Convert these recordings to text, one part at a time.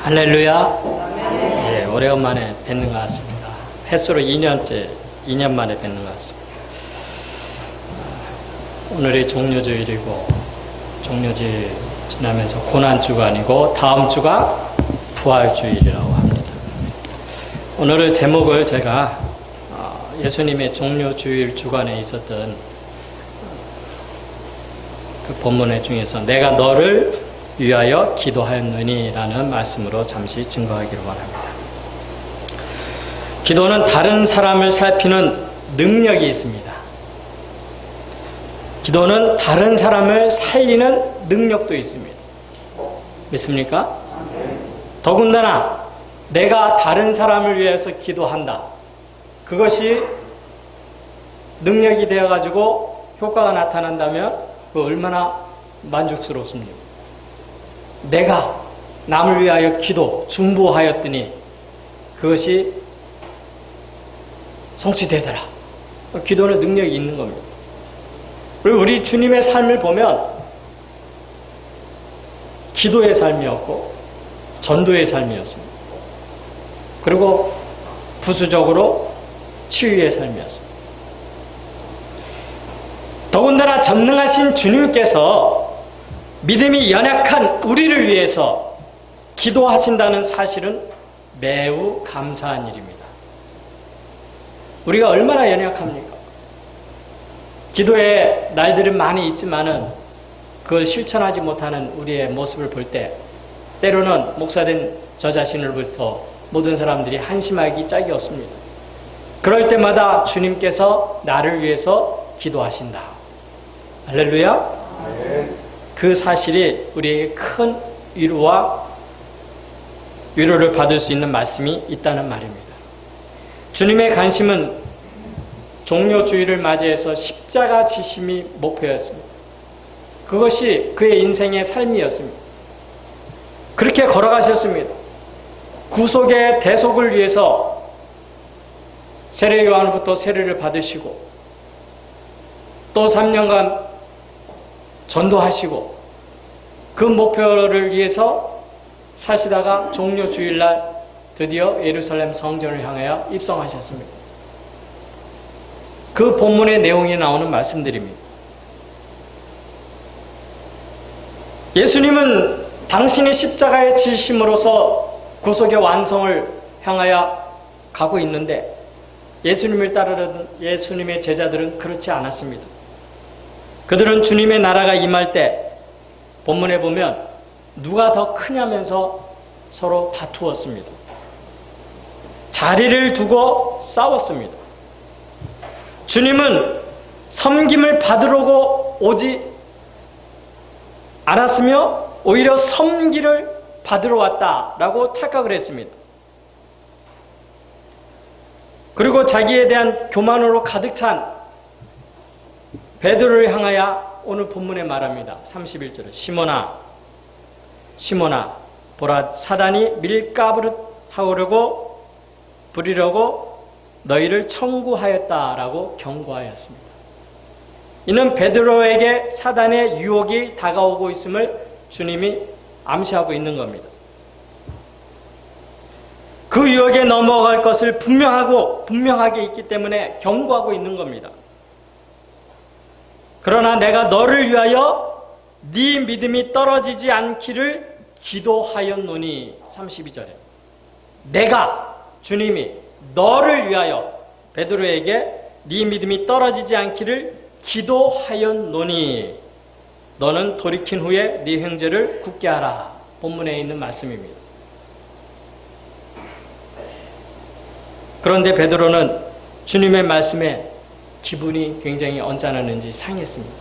할렐루야. 예, 오래간만에 뵙는 것 같습니다. 횟수로 2년 만에 뵙는 것 같습니다. 오늘이 종료주일이고, 종료주일 지나면서 고난주가 아니고 다음 주가 부활주일이라고 합니다. 오늘의 제목을 제가 예수님의 종료주일 주간에 있었던 그 본문의 중에서 내가 너를 위하여 기도하였느니 라는 말씀으로 잠시 증거하기를 원합니다. 기도는 다른 사람을 살피는 능력이 있습니다. 기도는 다른 사람을 살리는 능력도 있습니다. 믿습니까? 더군다나 내가 다른 사람을 위해서 기도한다. 그것이 능력이 되어가지고 효과가 나타난다면 그 얼마나 만족스럽습니까? 내가 남을 위하여 기도, 중보하였더니 그것이 성취되더라. 기도는 능력이 있는 겁니다. 그리고 우리 주님의 삶을 보면 기도의 삶이었고 전도의 삶이었습니다. 그리고 부수적으로 치유의 삶이었습니다. 더군다나 전능하신 주님께서 믿음이 연약한 우리를 위해서 기도하신다는 사실은 매우 감사한 일입니다. 우리가 얼마나 연약합니까? 기도의 날들은 많이 있지만은 그걸 실천하지 못하는 우리의 모습을 볼 때 때로는 목사된 저 자신으로부터 모든 사람들이 한심하기 짝이 없습니다. 그럴 때마다 주님께서 나를 위해서 기도하신다. 할렐루야. 그 사실이 우리에게 큰 위로를 받을 수 있는 말씀이 있다는 말입니다. 주님의 관심은 종료주일을 맞이해서 십자가 지심이 목표였습니다. 그것이 그의 인생의 삶이었습니다. 그렇게 걸어가셨습니다. 구속의 대속을 위해서 세례 요한으로부터 세례를 받으시고 또 3년간 전도하시고 그 목표를 위해서 사시다가 종료주일날 드디어 예루살렘 성전을 향하여 입성하셨습니다. 그 본문의 내용에 나오는 말씀들입니다. 예수님은 당신의 십자가의 지심으로서 구속의 완성을 향하여 가고 있는데 예수님을 따르던 예수님의 제자들은 그렇지 않았습니다. 그들은 주님의 나라가 임할 때 본문에 보면 누가 더 크냐면서 서로 다투었습니다. 자리를 두고 싸웠습니다. 주님은 섬김을 받으려고 오지 않았으며 오히려 섬기를 받으러 왔다라고 착각을 했습니다. 그리고 자기에 대한 교만으로 가득 찬 베드로를 향하여 오늘 본문에 말합니다. 31절에 시몬아 보라 사단이 밀가부릇 하오려고 부리려고 너희를 청구하였다라고 경고하였습니다. 이는 베드로에게 사단의 유혹이 다가오고 있음을 주님이 암시하고 있는 겁니다. 그 유혹에 넘어갈 것을 분명하게 있기 때문에 경고하고 있는 겁니다. 그러나 내가 너를 위하여 네 믿음이 떨어지지 않기를 기도하였노니 32절에 주님이 너를 위하여 베드로에게 네 믿음이 떨어지지 않기를 기도하였노니 너는 돌이킨 후에 네 형제를 굳게 하라. 본문에 있는 말씀입니다. 그런데 베드로는 주님의 말씀에 기분이 굉장히 언짢았는지 상했습니다.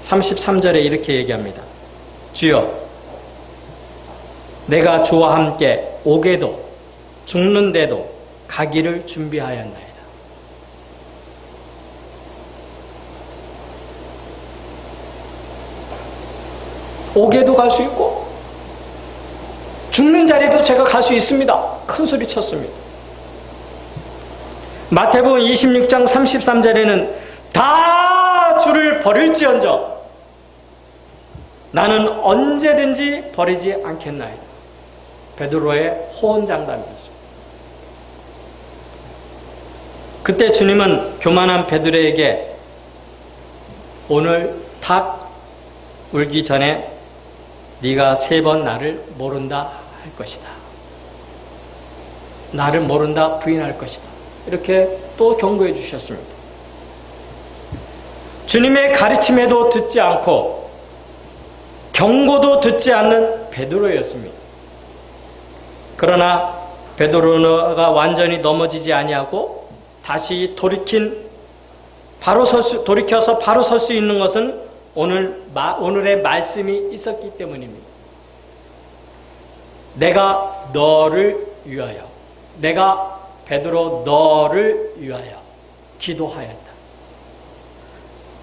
33절에 이렇게 얘기합니다. 주여, 내가 주와 함께 오게도 죽는데도 가기를 준비하였나이다. 오게도 갈 수 있고 죽는 자리도 제가 갈 수 있습니다. 큰 소리 쳤습니다. 마태복음 26장 33절에는 다 주를 버릴지언정 나는 언제든지 버리지 않겠나이다. 베드로의 호언장담이었습니다. 그때 주님은 교만한 베드로에게 오늘 닭 울기 전에 네가 3번 나를 모른다 할 것이다. 나를 모른다 부인할 것이다. 이렇게 또 경고해 주셨습니다. 주님의 가르침에도 듣지 않고 경고도 듣지 않는 베드로였습니다. 그러나 베드로가 완전히 넘어지지 아니하고 다시 돌이켜서 바로 설 수 있는 것은 오늘의 말씀이 있었기 때문입니다. 내가 너를 위하여, 내가 베드로 너를 위하여 기도하였다.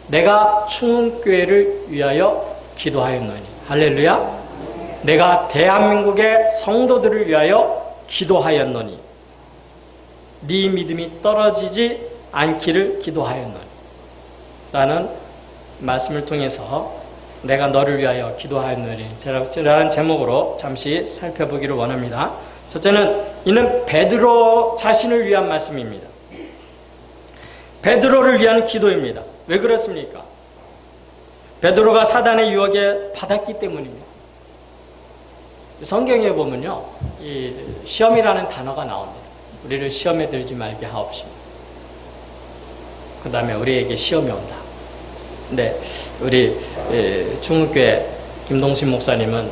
내가 충흥교회를 위하여 기도하였노니. 할렐루야. 내가 대한민국의 성도들을 위하여 기도하였노니. 네 믿음이 떨어지지 않기를 기도하였노니. 라는 말씀을 통해서 내가 너를 위하여 기도하였노니 라는 제목으로 잠시 살펴보기를 원합니다. 첫째는 이는 베드로 자신을 위한 말씀입니다. 베드로를 위한 기도입니다. 왜 그렇습니까? 베드로가 사단의 유혹에 받았기 때문입니다. 성경에 보면요, 이 시험이라는 단어가 나옵니다. 우리를 시험에 들지 말게 하옵시고, 그 다음에 우리에게 시험이 온다. 근데 우리 중국교회 김동신 목사님은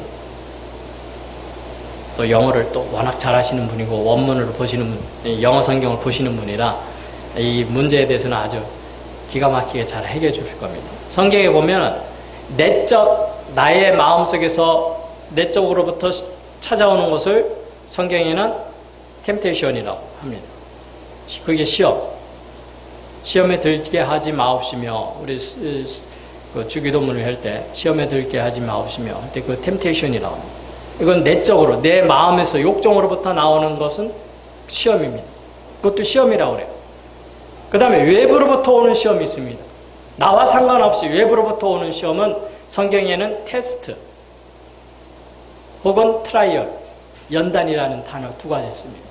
또 영어를 또 워낙 잘하시는 분이고 원문을 보시는 영어 성경을 보시는 분이라 이 문제에 대해서는 아주 기가 막히게 잘 해결해 주실 겁니다. 성경에 보면 나의 마음속에서 내적으로부터 찾아오는 것을 성경에는 템테이션이라고 합니다. 그게 시험에 들게 하지 마옵시며, 우리 주기도문을 할 때 시험에 들게 하지 마옵시며 할 때 그 템테이션이라고 합니다. 이건 내적으로 내 마음에서 욕정으로부터 나오는 것은 시험입니다. 그것도 시험이라고 그래요. 그 다음에 외부로부터 오는 시험이 있습니다. 나와 상관없이 외부로부터 오는 시험은 성경에는 테스트 혹은 트라이얼, 연단이라는 단어 2가지 있습니다.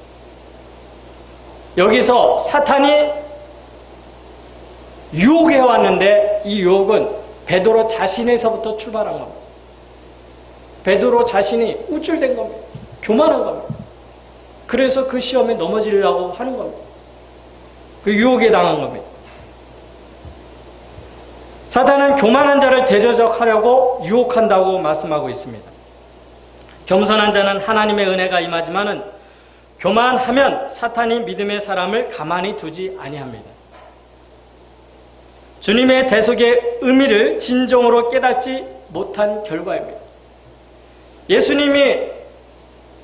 여기서 사탄이 유혹해 왔는데 이 유혹은 베드로 자신에서부터 출발한 겁니다. 베드로 자신이 우쭐댄 겁니다. 교만한 겁니다. 그래서 그 시험에 넘어지려고 하는 겁니다. 그 유혹에 당한 겁니다. 사단은 교만한 자를 대적하려고 유혹한다고 말씀하고 있습니다. 겸손한 자는 하나님의 은혜가 임하지만은 교만하면 사탄이 믿음의 사람을 가만히 두지 아니합니다. 주님의 대속의 의미를 진정으로 깨닫지 못한 결과입니다. 예수님이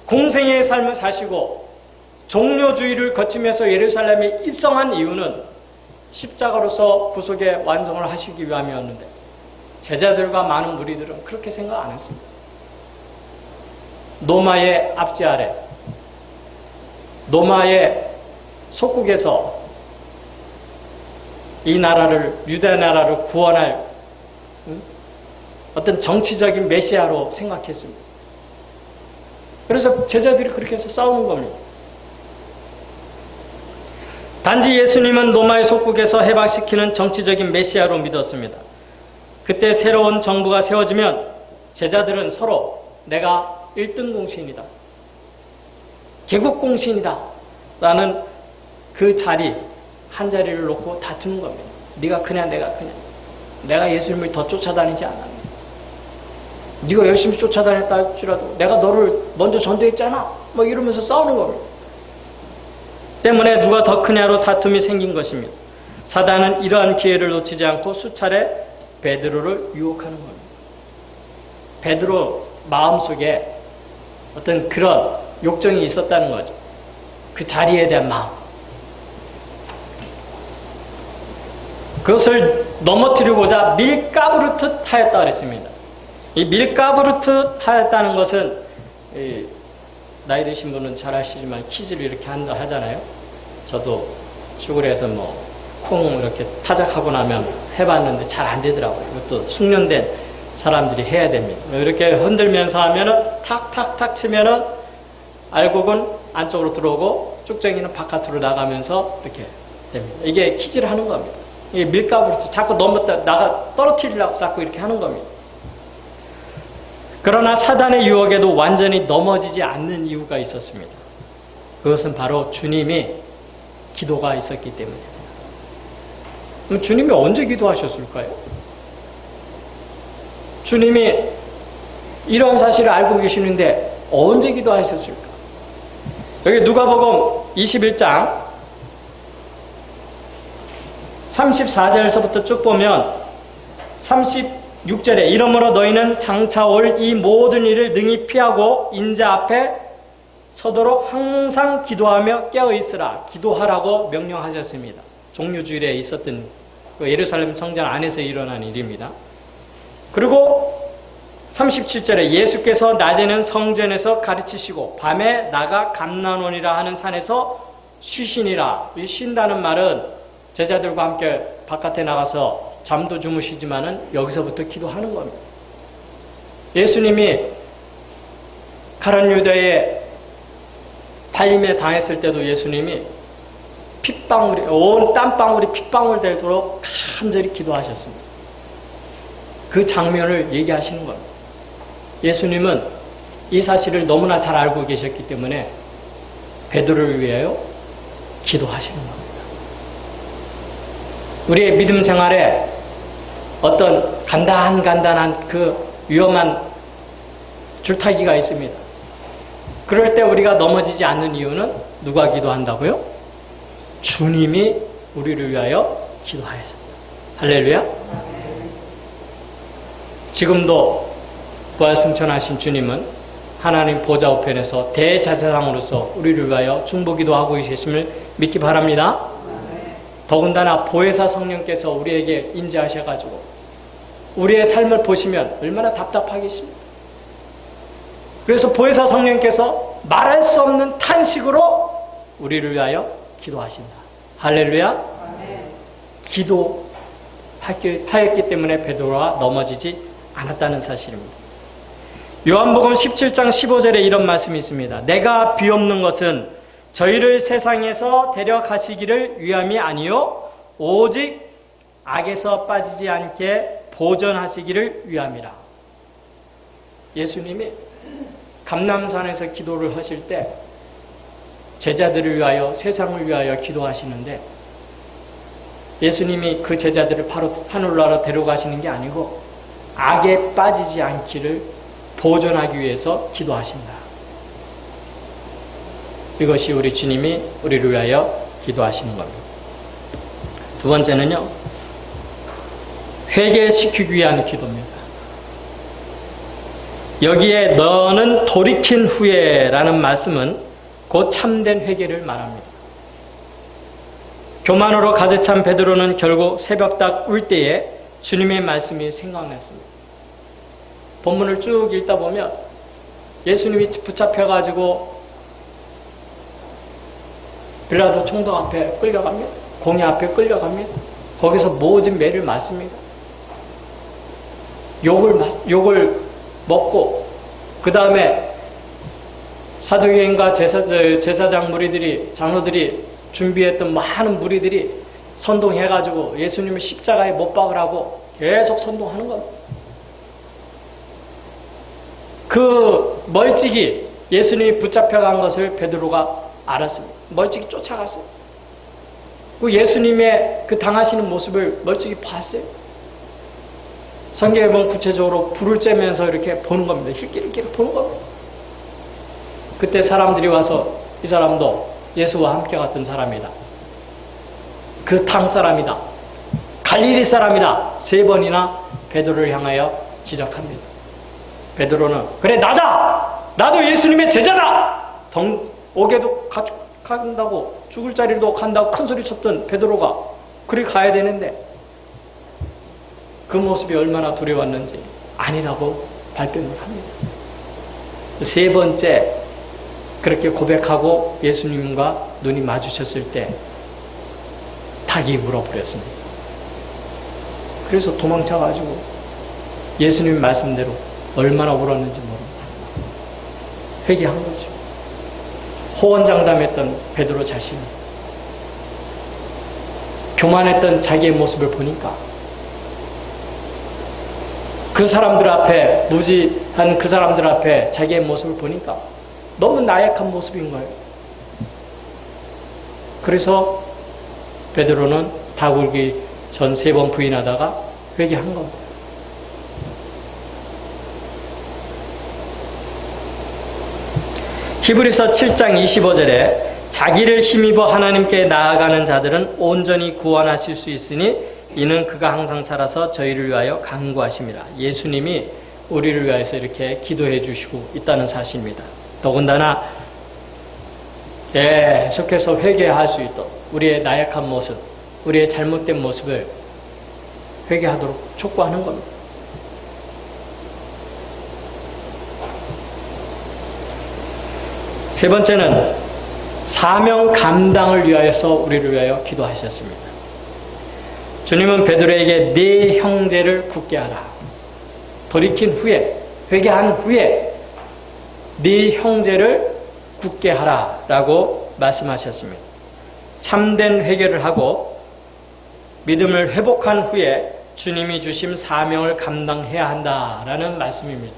공생의 삶을 사시고 종료주의를 거치면서 예루살렘에 입성한 이유는 십자가로서 구속의 완성을 하시기 위함이었는데 제자들과 많은 무리들은 그렇게 생각 안 했습니다. 로마의 압제 아래, 로마의 속국에서 이 나라를, 유대 나라를 구원할 어떤 정치적인 메시아로 생각했습니다. 그래서 제자들이 그렇게 해서 싸우는 겁니다. 단지 예수님은 로마의 속국에서 해방시키는 정치적인 메시아로 믿었습니다. 그때 새로운 정부가 세워지면 제자들은 서로 내가 1등 공신이다, 개국 공신이다 라는 그 자리, 한 자리를 놓고 다투는 겁니다. 네가 크냐 내가 크냐. 내가 예수님을 더 쫓아다니지 않았냐. 네가 열심히 쫓아다녔다 할지라도 내가 너를 먼저 전도했잖아. 뭐 이러면서 싸우는 겁니다. 때문에 누가 더 크냐로 다툼이 생긴 것입니다. 사단은 이러한 기회를 놓치지 않고 수차례 베드로를 유혹하는 겁니다. 베드로 마음속에 어떤 그런 욕정이 있었다는 거죠. 그 자리에 대한 마음. 그것을 넘어뜨리고자 밀가부르듯 하였다 그랬습니다. 이 밀가부르듯 하였다는 것은 나이 드신 분은 잘 아시지만 퀴즈를 이렇게 하잖아요. 저도 시골에서 콩 이렇게 타작하고 나면 해봤는데 잘 안 되더라고요. 이것도 숙련된 사람들이 해야 됩니다. 이렇게 흔들면서 하면은 탁탁탁 치면은 알곡은 안쪽으로 들어오고 쭉정이는 바깥으로 나가면서 이렇게 됩니다. 이게 키질을 하는 겁니다. 이게 밀가루로 자꾸 떨어뜨리려고 자꾸 이렇게 하는 겁니다. 그러나 사단의 유혹에도 완전히 넘어지지 않는 이유가 있었습니다. 그것은 바로 주님이 기도가 있었기 때문입니다. 그럼 주님이 언제 기도하셨을까요? 주님이 이런 사실을 알고 계시는데 언제 기도하셨을까? 여기 누가복음 21장 34절에서부터 쭉 보면 36절에 이러므로 너희는 장차 올 이 모든 일을 능히 피하고 인자 앞에 서도록 항상 기도하며 깨어있으라. 기도하라고 명령하셨습니다. 종료주일에 있었던 예루살렘 성전 안에서 일어난 일입니다. 그리고 37절에 예수께서 낮에는 성전에서 가르치시고 밤에 나가 감난원이라 하는 산에서 쉬시니라. 이 쉰다는 말은 제자들과 함께 바깥에 나가서 잠도 주무시지만은 여기서부터 기도하는 겁니다. 예수님이 가룟 유다에 발림에 당했을 때도 예수님이 핏방울이 온 땀방울이 핏방울 되도록 간절히 기도하셨습니다. 그 장면을 얘기하시는 겁니다. 예수님은 이 사실을 너무나 잘 알고 계셨기 때문에 베드로를 위하여 기도하시는 겁니다. 우리의 믿음 생활에 어떤 간단한 그 위험한 줄타기가 있습니다. 그럴 때 우리가 넘어지지 않는 이유는 누가 기도한다고요? 주님이 우리를 위하여 기도하였습니다. 할렐루야. 지금도 부활승천하신 주님은 하나님 보좌 우편에서 대제사장으로서 우리를 위하여 중보기도 하고 계심을 믿기 바랍니다. 더군다나 보혜사 성령께서 우리에게 임재하셔가지고 우리의 삶을 보시면 얼마나 답답하겠습니까? 그래서 보혜사 성령께서 말할 수 없는 탄식으로 우리를 위하여 기도하신다. 할렐루야. 기도하였기 때문에 베드로가 넘어지지 않았다는 사실입니다. 요한복음 17장 15절에 이런 말씀이 있습니다. 내가 비옵는 것은 저희를 세상에서 데려가시기를 위함이 아니요 오직 악에서 빠지지 않게 보존하시기를 위함이라. 예수님이 감람산에서 기도를 하실 때 제자들을 위하여 세상을 위하여 기도하시는데 예수님이 그 제자들을 바로 하늘나라로 데려가시는 게 아니고 악에 빠지지 않기를 보존하기 위해서 기도하신다. 이것이 우리 주님이 우리를 위하여 기도하시는 겁니다. 두 번째는요, 회개시키기 위한 기도입니다. 여기에 너는 돌이킨 후에라는 말씀은 곧 참된 회개를 말합니다. 교만으로 가득 찬 베드로는 결국 새벽닭 울 때에 주님의 말씀이 생각났습니다. 본문을 쭉 읽다 보면 예수님이 붙잡혀가지고 빌라도 총독 앞에 끌려갑니다. 공의 앞에 끌려갑니다. 거기서 모든 매를 맞습니다. 욕을 먹고 그 다음에 사도행과 제사장 무리들이 장로들이 준비했던 많은 무리들이 선동해가지고 예수님을 십자가에 못 박으라고 계속 선동하는 겁니다. 그 멀찍이 예수님이 붙잡혀간 것을 베드로가 알았습니다. 멀찍이 쫓아갔어요. 그 예수님의 그 당하시는 모습을 멀찍이 봤어요. 성경에 보면 구체적으로 불을 쬐면서 이렇게 보는 겁니다. 힐끼리끼리 보는 겁니다. 그때 사람들이 와서 이 사람도 예수와 함께 갔던 사람이다. 그 땅 사람이다. 갈릴리 사람이다. 3번이나 베드로를 향하여 지적합니다. 베드로는 그래 나다. 나도 예수님의 제자다. 옥에도 간다고 죽을 자리도 간다고 큰 소리 쳤던 베드로가 그리 가야 되는데 그 모습이 얼마나 두려웠는지 아니라고 발뺌을 합니다. 3번째 그렇게 고백하고 예수님과 눈이 마주쳤을 때 닭이 물어버렸습니다. 그래서 도망쳐가지고 예수님 말씀대로 얼마나 울었는지 모릅니다. 회개한 거죠. 호언장담했던 베드로 자신이 교만했던 자기의 모습을 보니까 그 사람들 앞에, 무지한 그 사람들 앞에 자기의 모습을 보니까 너무 나약한 모습인 거예요. 그래서 베드로는 닭 울기 전 3번 부인하다가 회개한 겁니다. 히브리서 7장 25절에 자기를 힘입어 하나님께 나아가는 자들은 온전히 구원하실 수 있으니 이는 그가 항상 살아서 저희를 위하여 간구하심이라. 예수님이 우리를 위해서 이렇게 기도해 주시고 있다는 사실입니다. 더군다나 계속해서 회개할 수 있도록 우리의 나약한 모습, 우리의 잘못된 모습을 회개하도록 촉구하는 겁니다. 세 번째는 사명 감당을 위하여서 우리를 위하여 기도하셨습니다. 주님은 베드로에게 네 형제를 굳게 하라. 돌이킨 후에, 회개한 후에 네 형제를 굳게 하라 라고 말씀하셨습니다. 참된 회개를 하고 믿음을 회복한 후에 주님이 주신 사명을 감당해야 한다라는 말씀입니다.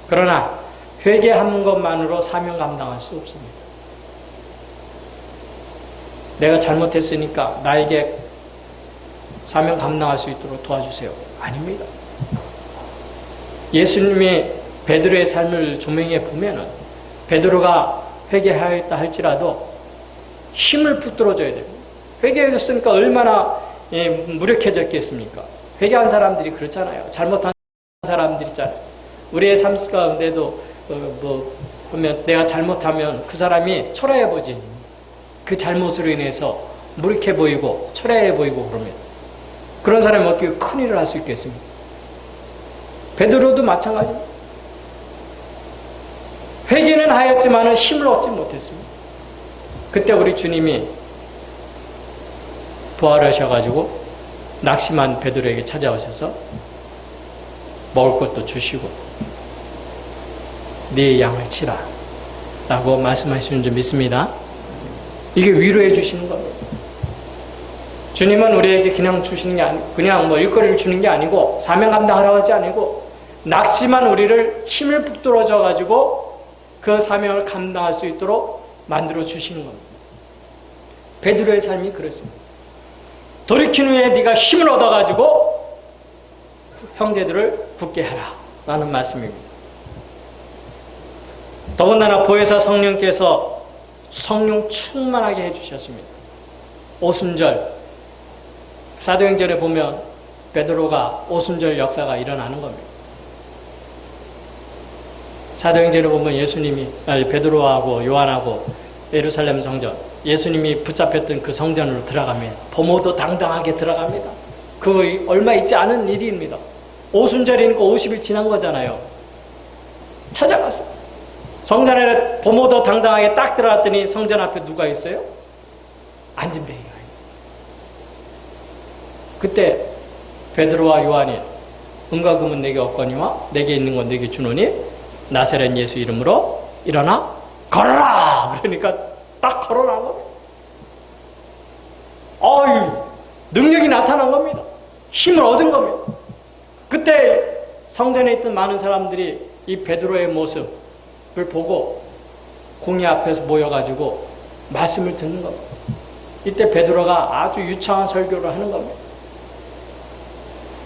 그러나 회개하는 것만으로 사명 감당할 수 없습니다. 내가 잘못했으니까 나에게 사명 감당할 수 있도록 도와주세요. 아닙니다. 예수님이 베드로의 삶을 조명해 보면은 베드로가 회개하였다 할지라도 힘을 붙들어줘야 됩니다. 회개했으니까 얼마나 무력해졌겠습니까? 회개한 사람들이 그렇잖아요. 잘못한 사람들 있잖아요. 우리의 삶 가운데도 보면 내가 잘못하면 그 사람이 초라해 보지. 그 잘못으로 인해서 무력해 보이고 초라해 보이고 그러면 그런 사람이 어떻게 큰 일을 할 수 있겠습니까? 베드로도 마찬가지입니다. 회개는 하였지만 힘을 얻지 못했습니다. 그때 우리 주님이 부활하셔가지고 낙심한 베드로에게 찾아오셔서 먹을 것도 주시고 네 양을 치라 라고 말씀하시는 줄 믿습니다. 이게 위로해 주시는 겁니다. 주님은 우리에게 그냥 주시는 게 아니고 그냥 일거리를 주는 게 아니고 사명 감당하라고 하지 아니고 낙심한 우리를 힘을 붙들어줘 가지고 그 사명을 감당할 수 있도록 만들어 주시는 겁니다. 베드로의 삶이 그랬습니다. 돌이킨 후에 네가 힘을 얻어 가지고 형제들을 굳게 하라 라는 말씀입니다. 더군다나 보혜사 성령께서 성령 충만하게 해주셨습니다. 오순절 사도행전에 보면 베드로가 오순절 역사가 일어나는 겁니다. 사도행전에 보면 베드로하고 요한하고 예루살렘 성전, 예수님이 붙잡혔던 그 성전으로 들어가면 범호도 당당하게 들어갑니다. 그 얼마 있지 않은 일입니다. 오순절이니까 50일 지난 거잖아요. 찾아갔어요. 성전에 범호도 당당하게 딱 들어갔더니 성전 앞에 누가 있어요? 안진뱅이가 있어요. 그때 베드로와 요한이 은과 금은 내게 없거니와 내게 있는 건 내게 주노니 나사렛 예수 이름으로 일어나 걸어라. 그러니까 딱 걸어난 겁니다. 능력이 나타난 겁니다. 힘을 얻은 겁니다. 그때 성전에 있던 많은 사람들이 이 베드로의 모습을 보고 공회 앞에서 모여가지고 말씀을 듣는 겁니다. 이때 베드로가 아주 유창한 설교를 하는 겁니다.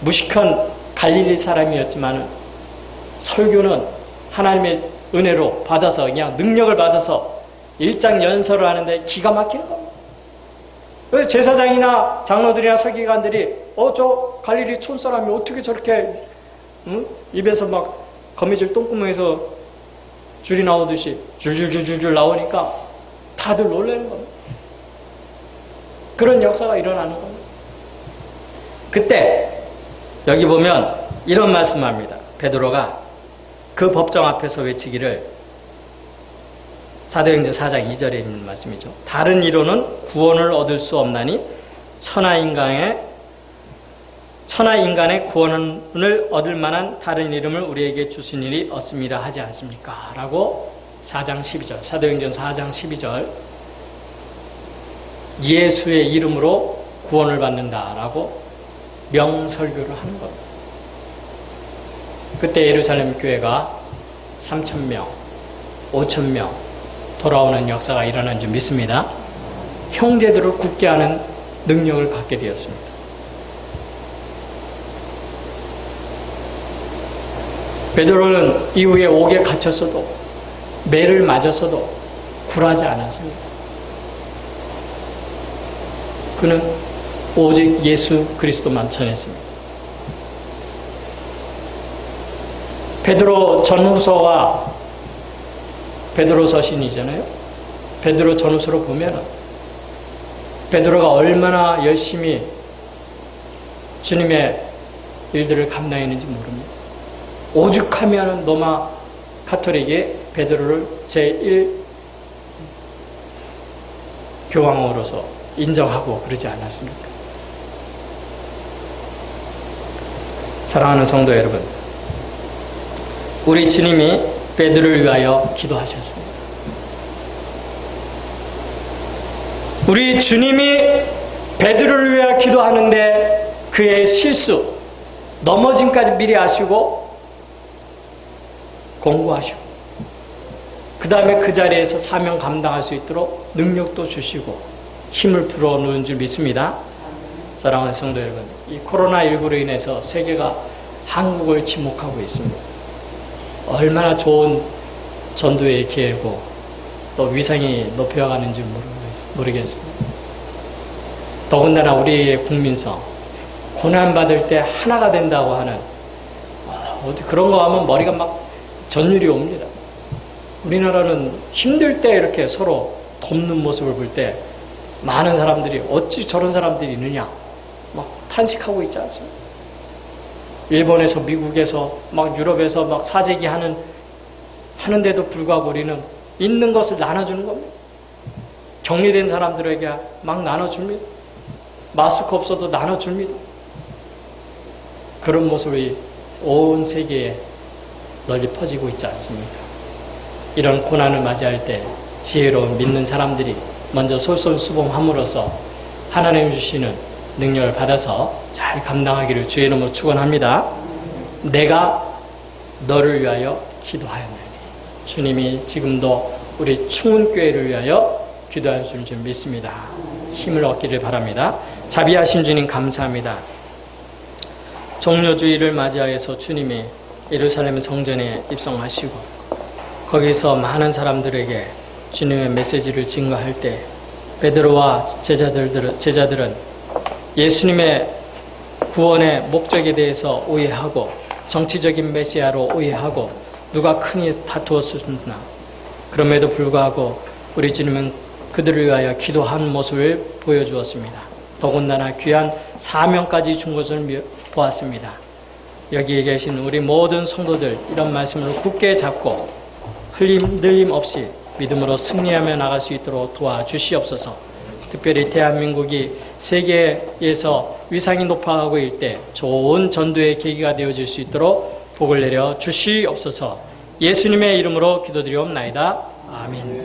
무식한 갈릴리 사람이었지만 설교는 하나님의 은혜로 받아서 그냥 능력을 받아서 일장연설을 하는데 기가 막히는 겁니다. 그래서 제사장이나 장로들이나 서기관들이 저 갈릴리 촌사람이 어떻게 저렇게 입에서 막 거미줄 똥구멍에서 줄이 나오듯이 줄줄줄줄 나오니까 다들 놀라는 겁니다. 그런 역사가 일어나는 겁니다. 그때 여기 보면 이런 말씀합니다. 베드로가 그 법정 앞에서 외치기를 사도행전 4장 2절에 있는 말씀이죠. 다른 이로는 구원을 얻을 수 없나니 천하인간의 구원을 얻을 만한 다른 이름을 우리에게 주신 일이 없습니다 하지 않습니까? 라고 4장 12절, 사도행전 4장 12절, 예수의 이름으로 구원을 받는다라고 명설교를 하는 겁니다. 그때 예루살렘 교회가 3,000명, 5,000명 돌아오는 역사가 일어난 줄 믿습니다. 형제들을 굳게 하는 능력을 받게 되었습니다. 베드로는 이후에 옥에 갇혔어도, 매를 맞았어도 굴하지 않았습니다. 그는 오직 예수 그리스도만 전했습니다. 베드로 전후서가 베드로 서신이잖아요. 베드로 전후서로 보면 베드로가 얼마나 열심히 주님의 일들을 감당했는지 모릅니다. 오죽하면 로마 가톨릭이 베드로를 제1 교황으로서 인정하고 그러지 않았습니까? 사랑하는 성도 여러분, 우리 주님이 베드로를 위하여 기도하셨습니다. 우리 주님이 베드로를 위하여 기도하는데 그의 실수, 넘어짐까지 미리 아시고 공부하시고 그 다음에 그 자리에서 사명 감당할 수 있도록 능력도 주시고 힘을 불어넣은 줄 믿습니다. 사랑하는 성도 여러분, 이 코로나19로 인해서 세계가 한국을 지목하고 있습니다. 얼마나 좋은 전도의 기회고 또 위상이 높여가는지 모르겠습니다. 더군다나 우리의 국민성, 고난받을 때 하나가 된다고 하는, 어디 그런 거 하면 머리가 막 전율이 옵니다. 우리나라는 힘들 때 이렇게 서로 돕는 모습을 볼 때 많은 사람들이 어찌 저런 사람들이 있느냐 막 탄식하고 있지 않습니까? 일본에서, 미국에서, 막 유럽에서 막 사재기 하는데도 불구하고 우리는 있는 것을 나눠주는 겁니다. 격리된 사람들에게 막 나눠줍니다. 마스크 없어도 나눠줍니다. 그런 모습이 온 세계에 널리 퍼지고 있지 않습니까? 이런 고난을 맞이할 때 지혜로운 믿는 사람들이 먼저 솔선수범함으로써 하나님 주시는 능력을 받아서 잘 감당하기를 주의 이름으로 축원합니다. 내가 너를 위하여 기도하였나니. 주님이 지금도 우리 충운교회를 위하여 기도하실 줄 믿습니다. 힘을 얻기를 바랍니다. 자비하신 주님 감사합니다. 종료주의를 맞이하여서 주님이 예루살렘 성전에 입성하시고 거기서 많은 사람들에게 주님의 메시지를 증거할 때 베드로와 제자들은 예수님의 구원의 목적에 대해서 오해하고 정치적인 메시아로 오해하고 누가 크니 다투었으나 그럼에도 불구하고 우리 주님은 그들을 위하여 기도한 모습을 보여주었습니다. 더군다나 귀한 사명까지 준 것을 보았습니다. 여기에 계신 우리 모든 성도들 이런 말씀을 굳게 잡고 흔들림 없이 믿음으로 승리하며 나갈 수 있도록 도와주시옵소서. 특별히 대한민국이 세계에서 위상이 높아가고 있을 때 좋은 전도의 계기가 되어질 수 있도록 복을 내려 주시옵소서. 예수님의 이름으로 기도드리옵나이다. 아멘.